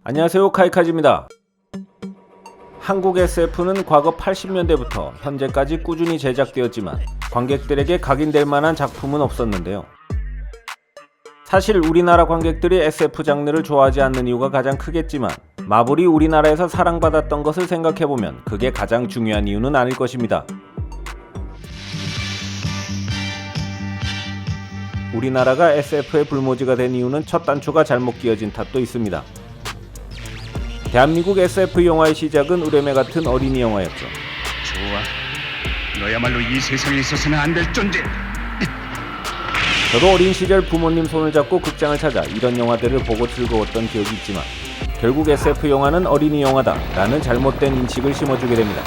안녕하세요, 카이카즈입니다. 한국 SF는 과거 80년대부터 현재까지 꾸준히 제작되었지만 관객들에게 각인될 만한 작품은 없었는데요. 사실 우리나라 관객들이 SF 장르를 좋아하지 않는 이유가 가장 크겠지만 마블이 우리나라에서 사랑받았던 것을 생각해보면 그게 가장 중요한 이유는 아닐 것입니다. 우리나라가 SF의 불모지가 된 이유는 첫 단추가 잘못 끼어진 탓도 있습니다. 대한민국 SF 영화의 시작은 의뢰매 같은 어린이 영화였죠. 좋아, 너야말로 이 세상에 있어서는 안 될 존재. 저도 어린 시절 부모님 손을 잡고 극장을 찾아 이런 영화들을 보고 즐거웠던 기억이 있지만 결국 SF 영화는 어린이 영화다 라는 잘못된 인식을 심어주게 됩니다.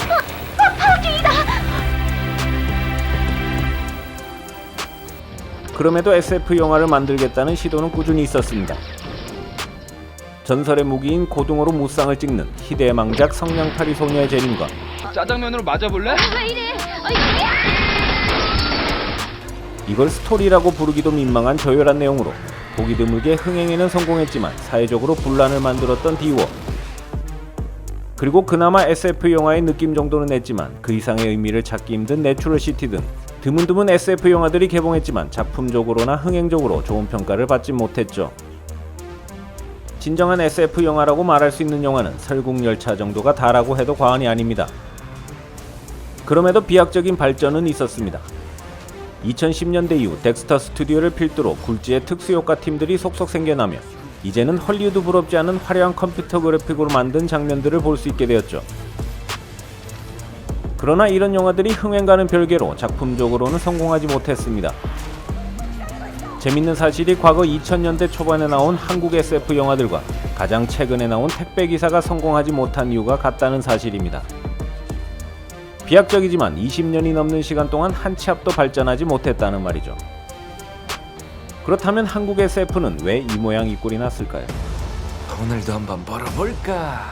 그럼에도 SF 영화를 만들겠다는 시도는 꾸준히 있었습니다. 전설의 무기인 고등어로 무쌍을 찍는 희대의 망작 성냥팔이 소녀의 재림과 짜장면으로 맞아볼래? 이걸 스토리라고 부르기도 민망한 저열한 내용으로 보기 드물게 흥행에는 성공했지만 사회적으로 분란을 만들었던 디워, 그리고 그나마 SF 영화의 느낌 정도는 냈지만 그 이상의 의미를 찾기 힘든 내추럴 시티 등 드문드문 SF 영화들이 개봉했지만 작품적으로나 흥행적으로 좋은 평가를 받지 못했죠. 진정한 SF 영화라고 말할 수 있는 영화는 설국열차 정도가 다라고 해도 과언이 아닙니다. 그럼에도 비약적인 발전은 있었습니다. 2010년대 이후 덱스터 스튜디오를 필두로 굴지의 특수효과 팀들이 속속 생겨나며 이제는 헐리우드 부럽지 않은 화려한 컴퓨터 그래픽으로 만든 장면들을 볼 수 있게 되었죠. 그러나 이런 영화들이 흥행과는 별개로 작품적으로는 성공하지 못했습니다. 재밌는 사실이 과거 2000년대 초반에 나온 한국 SF 영화들과 가장 최근에 나온 택배기사가 성공하지 못한 이유가 같다는 사실입니다. 비약적이지만 20년이 넘는 시간 동안 한 치 앞도 발전하지 못했다는 말이죠. 그렇다면 한국 SF는 왜 이 모양 이 꼴이 났을까요? 오늘도 한번 벌어볼까?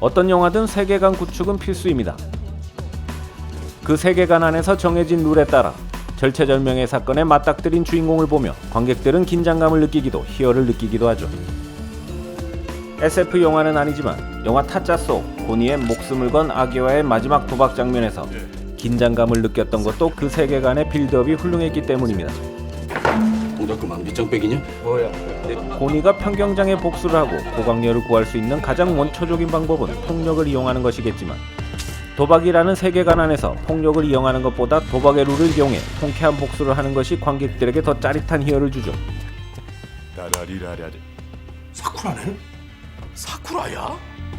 어떤 영화든 세계관 구축은 필수입니다. 그 세계관 안에서 정해진 룰에 따라 절체절명의 사건에 맞닥뜨린 주인공을 보며 관객들은 긴장감을 느끼기도 희열을 느끼기도 하죠. SF 영화는 아니지만 영화 타짜 속 고니의 목숨을 건 아기와의 마지막 도박 장면에서 긴장감을 느꼈던 것도 그 세계관의 빌드업이 훌륭했기 때문입니다. 동작그만 밑장빼기냐? 고니가 평경장에 복수를 하고 고강렬을 구할 수 있는 가장 원초적인 방법은 폭력을 이용하는 것이겠지만 도박이라는 세계관 안에서 폭력을 이용하는 것보다 도박의 룰을 이용해 통쾌한 복수를 하는 것이 관객들에게 더 짜릿한 희열을 주죠. 사쿠라네? 사쿠라야?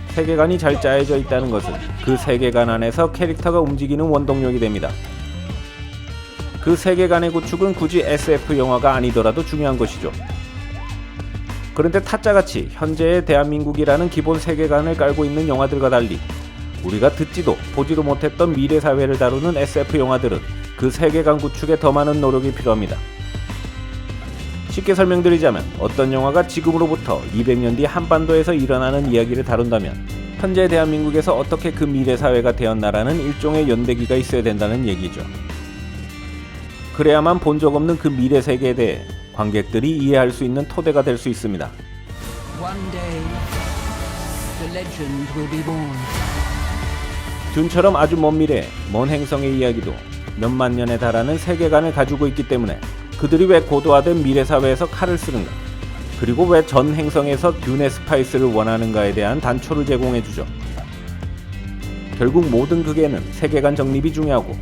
세계관이 잘 짜여져 있다는 것은 그 세계관 안에서 캐릭터가 움직이는 원동력이 됩니다. 그 세계관의 구축은 굳이 SF 영화가 아니더라도 중요한 것이죠. 그런데 타짜같이 현재의 대한민국이라는 기본 세계관을 깔고 있는 영화들과 달리 우리가 듣지도 보지도 못했던 미래 사회를 다루는 SF 영화들은 그 세계관 구축에 더 많은 노력이 필요합니다. 쉽게 설명드리자면 어떤 영화가 지금으로부터 200년 뒤 한반도에서 일어나는 이야기를 다룬다면 현재 대한민국에서 어떻게 그 미래 사회가 되었나라는 일종의 연대기가 있어야 된다는 얘기죠. 그래야만 본 적 없는 그 미래 세계에 대해 관객들이 이해할 수 있는 토대가 될 수 있습니다. One day, the legend will be born. 듄처럼 아주 먼 미래, 먼 행성의 이야기도 몇만 년에 달하는 세계관을 가지고 있기 때문에 그들이 왜 고도화된 미래 사회에서 칼을 쓰는가, 그리고 왜 전 행성에서 듄의 스파이스를 원하는가에 대한 단초를 제공해주죠. 결국 모든 극에는 세계관 정립이 중요하고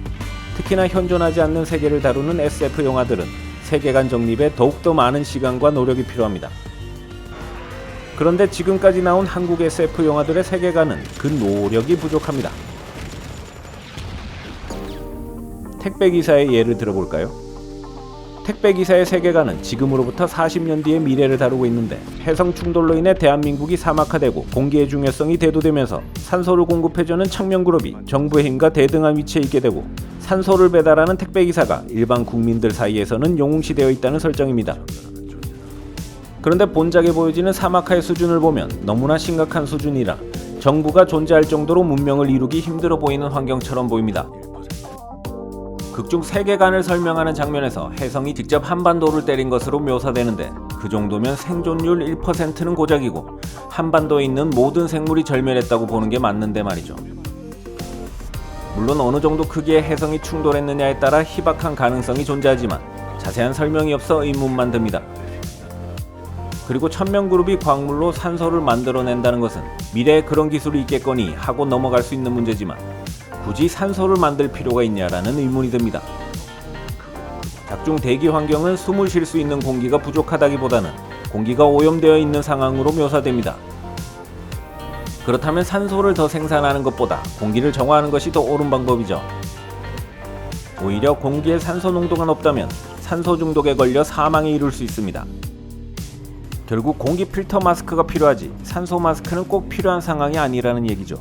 특히나 현존하지 않는 세계를 다루는 SF 영화들은 세계관 정립에 더욱더 많은 시간과 노력이 필요합니다. 그런데 지금까지 나온 한국 SF 영화들의 세계관은 그 노력이 부족합니다. 택배기사의 예를 들어볼까요? 택배기사의 세계관은 지금으로부터 40년 뒤의 미래를 다루고 있는데 해성 충돌로 인해 대한민국이 사막화되고 공기의 중요성이 대두되면서 산소를 공급해주는 청명그룹이 정부의 힘과 대등한 위치에 있게 되고 산소를 배달하는 택배기사가 일반 국민들 사이에서는 영웅시되어 있다는 설정입니다. 그런데 본작에 보여지는 사막화의 수준을 보면 너무나 심각한 수준이라 정부가 존재할 정도로 문명을 이루기 힘들어 보이는 환경처럼 보입니다. 극중 세계관을 설명하는 장면에서 혜성이 직접 한반도를 때린 것으로 묘사되는데 그 정도면 생존율 1%는 고작이고 한반도에 있는 모든 생물이 절멸했다고 보는 게 맞는데 말이죠. 물론 어느 정도 크기의 해성이 충돌했느냐에 따라 희박한 가능성이 존재하지만 자세한 설명이 없어 의문만 듭니다. 그리고 천명그룹이 광물로 산소를 만들어낸다는 것은 미래에 그런 기술이 있겠거니 하고 넘어갈 수 있는 문제지만 굳이 산소를 만들 필요가 있냐라는 의문이 듭니다. 작중 대기 환경은 숨을 쉴 수 있는 공기가 부족하다기보다는 공기가 오염되어 있는 상황으로 묘사됩니다. 그렇다면 산소를 더 생산하는 것보다 공기를 정화하는 것이 더 옳은 방법이죠. 오히려 공기의 산소 농도가 높다면 산소 중독에 걸려 사망에 이를 수 있습니다. 결국 공기 필터 마스크가 필요하지 산소 마스크는 꼭 필요한 상황이 아니라는 얘기죠.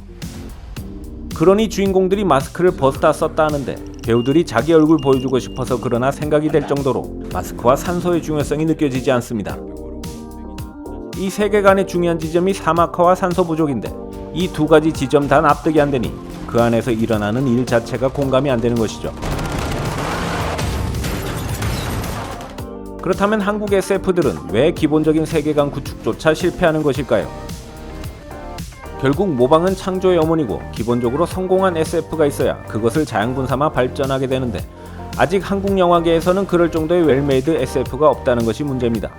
그러니 주인공들이 마스크를 벗다 썼다 하는데 배우들이 자기 얼굴 보여주고 싶어서 그러나 생각이 될 정도로 마스크와 산소의 중요성이 느껴지지 않습니다. 이 세계관의 중요한 지점이 사막화와 산소 부족인데 이 두 가지 지점 다 납득이 안 되니 그 안에서 일어나는 일 자체가 공감이 안 되는 것이죠. 그렇다면 한국 SF들은 왜 기본적인 세계관 구축조차 실패하는 것일까요? 결국 모방은 창조의 어머니고 기본적으로 성공한 SF가 있어야 그것을 자양분 삼아 발전하게 되는데 아직 한국 영화계에서는 그럴 정도의 웰메이드 SF가 없다는 것이 문제입니다.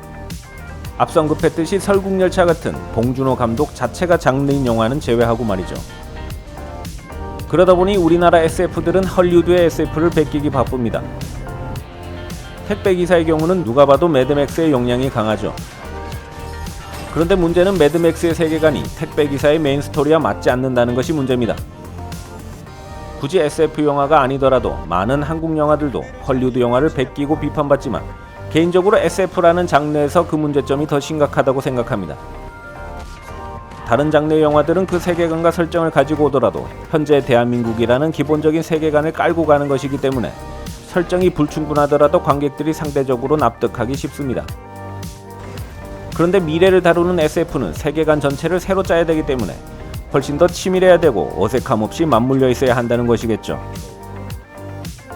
앞서 언급했듯이 설국열차 같은 봉준호 감독 자체가 장르인 영화는 제외하고 말이죠. 그러다 보니 우리나라 SF들은 헐리우드의 SF를 베끼기 바쁩니다. 택배기사의 경우는 누가 봐도 매드맥스의 영향이 강하죠. 그런데 문제는 매드맥스의 세계관이 택배기사의 메인 스토리와 맞지 않는다는 것이 문제입니다. 굳이 SF 영화가 아니더라도 많은 한국 영화들도 헐리우드 영화를 베끼고 비판받지만 개인적으로 SF라는 장르에서 그 문제점이 더 심각하다고 생각합니다. 다른 장르의 영화들은 그 세계관과 설정을 가지고 오더라도 현재 대한민국이라는 기본적인 세계관을 깔고 가는 것이기 때문에 설정이 불충분하더라도 관객들이 상대적으로 납득하기 쉽습니다. 그런데 미래를 다루는 SF는 세계관 전체를 새로 짜야 되기 때문에 훨씬 더 치밀해야 되고 어색함 없이 맞물려 있어야 한다는 것이겠죠.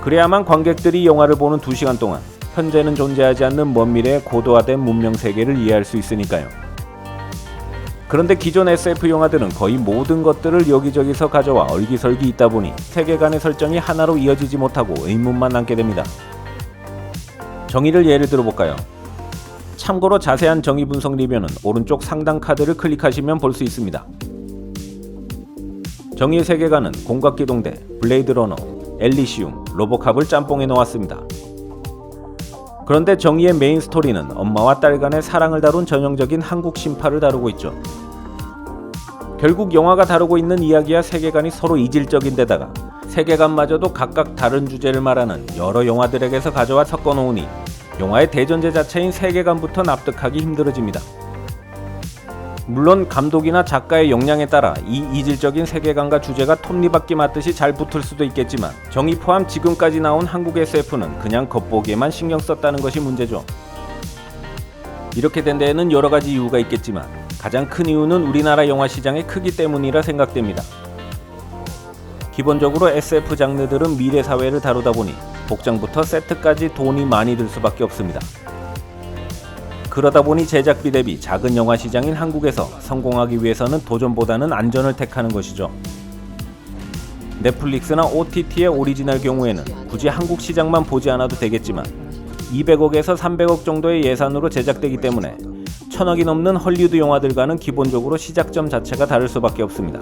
그래야만 관객들이 영화를 보는 2시간 동안 현재는 존재하지 않는 먼 미래의 고도화된 문명 세계를 이해할 수 있으니까요. 그런데 기존 SF 영화들은 거의 모든 것들을 여기저기서 가져와 얼기설기 있다 보니 세계관의 설정이 하나로 이어지지 못하고 의문만 남게 됩니다. 정의를 예를 들어볼까요? 참고로 자세한 정의 분석 리뷰는 오른쪽 상단 카드를 클릭하시면 볼 수 있습니다. 정의의 세계관은 공각기동대, 블레이드 러너, 엘리시움, 로보캅을 짬뽕해 놓았습니다. 그런데 정의의 메인 스토리는 엄마와 딸 간의 사랑을 다룬 전형적인 한국 신파를 다루고 있죠. 결국 영화가 다루고 있는 이야기와 세계관이 서로 이질적인 데다가 세계관마저도 각각 다른 주제를 말하는 여러 영화들에게서 가져와 섞어놓으니 영화의 대전제 자체인 세계관부터 납득하기 힘들어집니다. 물론 감독이나 작가의 역량에 따라 이 이질적인 세계관과 주제가 톱니바퀴 맞듯이 잘 붙을 수도 있겠지만 정의 포함 지금까지 나온 한국 SF는 그냥 겉보기에만 신경 썼다는 것이 문제죠. 이렇게 된 데에는 여러 가지 이유가 있겠지만 가장 큰 이유는 우리나라 영화 시장의 크기 때문이라 생각됩니다. 기본적으로 SF 장르들은 미래 사회를 다루다 보니 복장부터 세트까지 돈이 많이 들 수밖에 없습니다. 그러다 보니 제작비 대비 작은 영화 시장인 한국에서 성공하기 위해서는 도전보다는 안전을 택하는 것이죠. 넷플릭스나 OTT의 오리지널 경우에는 굳이 한국 시장만 보지 않아도 되겠지만 200억에서 300억 정도의 예산으로 제작되기 때문에 1000억이 넘는 헐리우드 영화들과는 기본적으로 시작점 자체가 다를 수밖에 없습니다.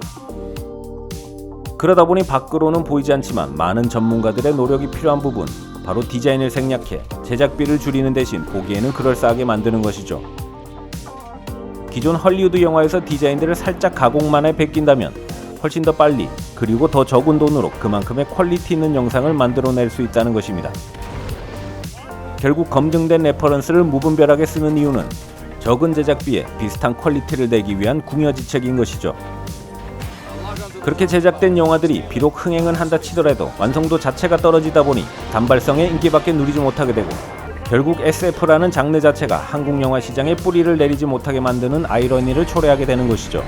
그러다 보니 밖으로는 보이지 않지만 많은 전문가들의 노력이 필요한 부분, 바로 디자인을 생략해 제작비를 줄이는 대신 보기에는 그럴싸하게 만드는 것이죠. 기존 헐리우드 영화에서 디자인들을 살짝 가공만에 베낀다면 훨씬 더 빨리 그리고 더 적은 돈으로 그만큼의 퀄리티 있는 영상을 만들어낼 수 있다는 것입니다. 결국 검증된 레퍼런스를 무분별하게 쓰는 이유는 적은 제작비에 비슷한 퀄리티를 내기 위한 궁여지책인 것이죠. 그렇게 제작된 영화들이 비록 흥행은 한다 치더라도 완성도 자체가 떨어지다 보니 단발성의 인기밖에 누리지 못하게 되고 결국 SF라는 장르 자체가 한국 영화 시장에 뿌리를 내리지 못하게 만드는 아이러니를 초래하게 되는 것이죠.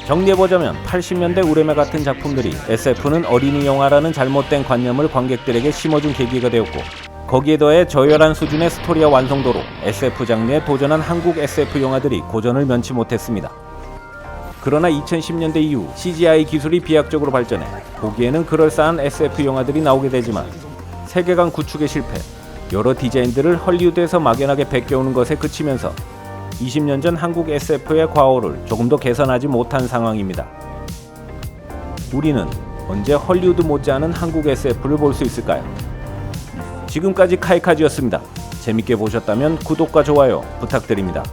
정리해보자면 80년대 우레메 같은 작품들이 SF는 어린이 영화라는 잘못된 관념을 관객들에게 심어준 계기가 되었고 거기에 더해 저열한 수준의 스토리와 완성도로 SF 장르에 도전한 한국 SF 영화들이 고전을 면치 못했습니다. 그러나 2010년대 이후 CGI 기술이 비약적으로 발전해 보기에는 그럴싸한 SF 영화들이 나오게 되지만 세계관 구축의 실패, 여러 디자인들을 헐리우드에서 막연하게 베껴오는 것에 그치면서 20년 전 한국 SF의 과오를 조금도 개선하지 못한 상황입니다. 우리는 언제 헐리우드 못지않은 한국 SF를 볼 수 있을까요? 지금까지 카이카즈였습니다. 재밌게 보셨다면 구독과 좋아요 부탁드립니다.